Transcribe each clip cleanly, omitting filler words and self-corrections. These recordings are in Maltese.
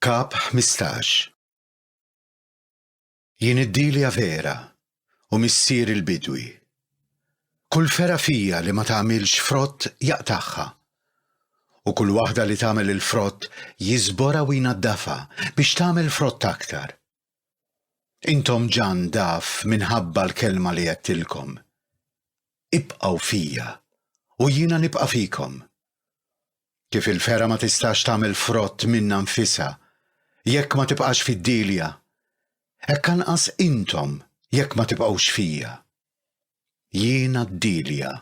Kap 15. Jien id-Dilja Vera u missier il-bidwi. Kull fera fija li ma tagħmilx frott jaqtaħħa u kull waħda li tagħmel il-frott jiżbora u jnaddafa biex tagħmel frott aktar. Intom ġan daf minħabba l-kelma li għedtilkom. Ibqgħu fija u jiena nibqa' fikom. Kif il-fera ma tistax tagħmel frott minnha nfisha jekk ma tibqax fid-Dilja, hekk anqas intom jekk ma tibqgħux fija. Jiena d-Dilja,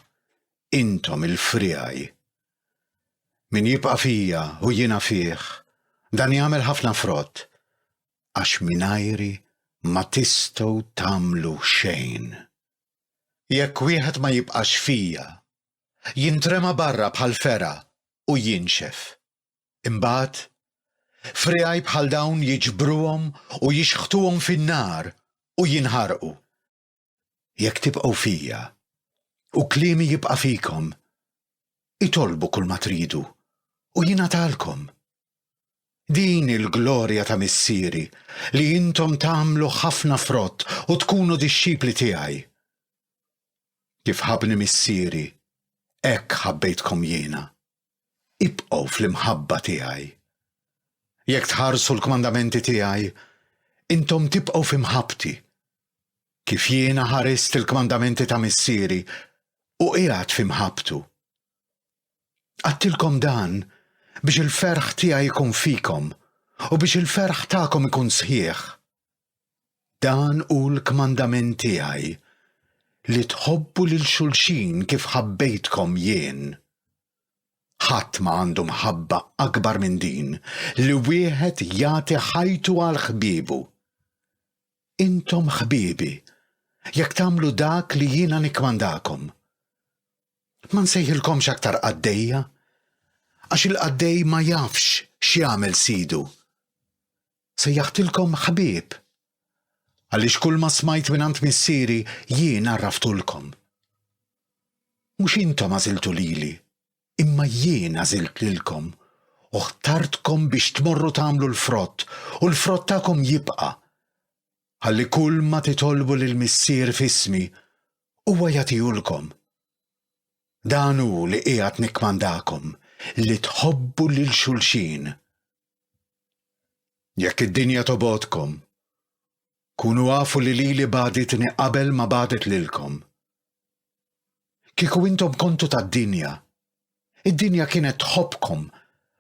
intom il-friegħi. Min jibqa' fija u jiena fih, dan jagħmel ħafna frott, għax mingħajri ma tistgħu tagħmlu xejn. Jekk wieħed ma jibqax fija, jintrema barra bħal fera u jinxef. Imbagħad friegħi bħal dawn jiġbruhom u jixħtuhom fin-nar u jinħarqu. Jekk tibqgħu fija u kliemi jibqa' fikom, itolbu kull ma tridu u jingħatalkom. Din il-glorja ta' missieri li intom tagħmlu ħafna frott u tkunu dixxipli tiegħi. Kif ħabni missieri, hekk ħabbejtkom jiena. Ibqgħu fl-imħabba tiegħi. Jekk tħarsu l-kmandamenti tiegħi, intom tibqgħu f'imħabbti. Kif jiena ħarist il-kmandamenti ta' missieri u qiegħed f'imħabbtu. Għattilkom dan biex il-ferħ tiegħi jkun fikom u biex il-ferħ tagħkom ikun sħiħ. Dan hu l-kmandament tiegħi li tħobbu lil xulxin kif ħabbejtkom jien. Ħadd ma għandu mħabba akbar minn din li wieħed jagħti ħajtu għal ħbiebu. Intom ħbiebi jekk tagħmlu dak li jiena nikkmandakom. Ma nsejħilkomx aktar qaddejja, għax il-qaddej ma jafx x'jagħmel sidu. Sejjaħtilkom ħbieb, għaliex kull ma smajt mingħand missieri jiena rraftulkom. Mhux intom għażiltu lili, imma jiena għażilt lilkom u ħtartkom biex tmorru tagħmlu l-frott u l-frott tagħkom jibqa' ħalli kull ma titolbu lill-missier f'ismi huwa jagħtihulkom. Dan hu li qiegħed nikkmandakom li tħobbu lil xulxin. Jekk id-dinja tobodkom, kunu għafu li lili baditni qabel ma badet lilkom. Kieku intom kontu tad-dinja, id-dinja kienet tħobbkom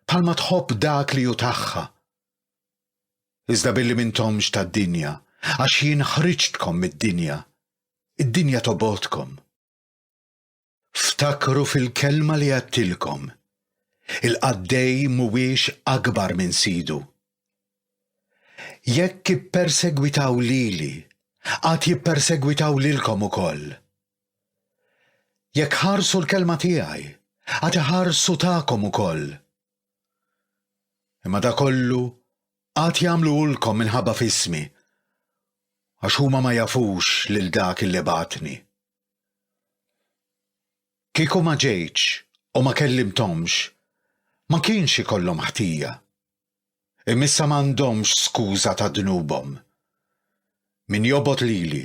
bħalma tħobb dak li hu tagħha. Iżda billi m'intomx tad-dinja, għax jien ħriġtkom mid-dinja, id-dinja tobodkom. Ftakru fil-kelma li għattilkom, il-qaddej mhuwiex akbar minn sidu. Jekk jippersegwitaw lili, għad jippersegwitaw lilkom ukoll. Jekk ħarsu l-kelma tiegħi, għad iħarsu tagħkom ukoll. Imma dakollu għad jagħmluhulkom minħabba f'ismi, għax huma ma jafux lil dak illi bagħatni. Kieku ma ġejtx u ma kellimtomx, ma kienx ikollhom ħtija. Imissa m'għandhomx skuża ta' dnubhom. Min jobgħod lili,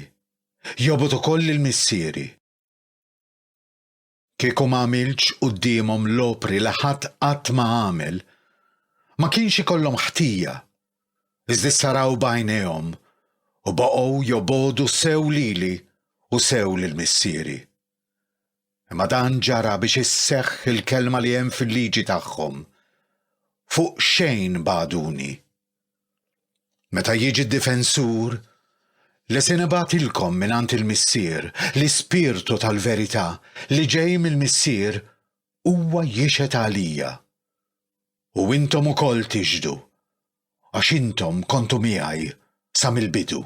jobgħod ukoll il-missieri. Kieku ma għamilx qudiemhom l-opri li ħadd qatt ma għamel, ma kienx ikollhom ħtija, iżda saraw b'għajnejhom u baqgħu jobgħodu sew lili u sew lill-missieri. Imma dan ġara biex isseħħ il-kelma li hemm fil-liġi tagħhom. Fuq xejn baduni. Meta jiġi d-difensur, li se nibgħatilkom mingħand il-missier l-ispirtu tal-verità li ġej mill-missier huwa jixed għalija. U intom ukoll tiġdu, għax intom kontu miegħi sa mill-bidu.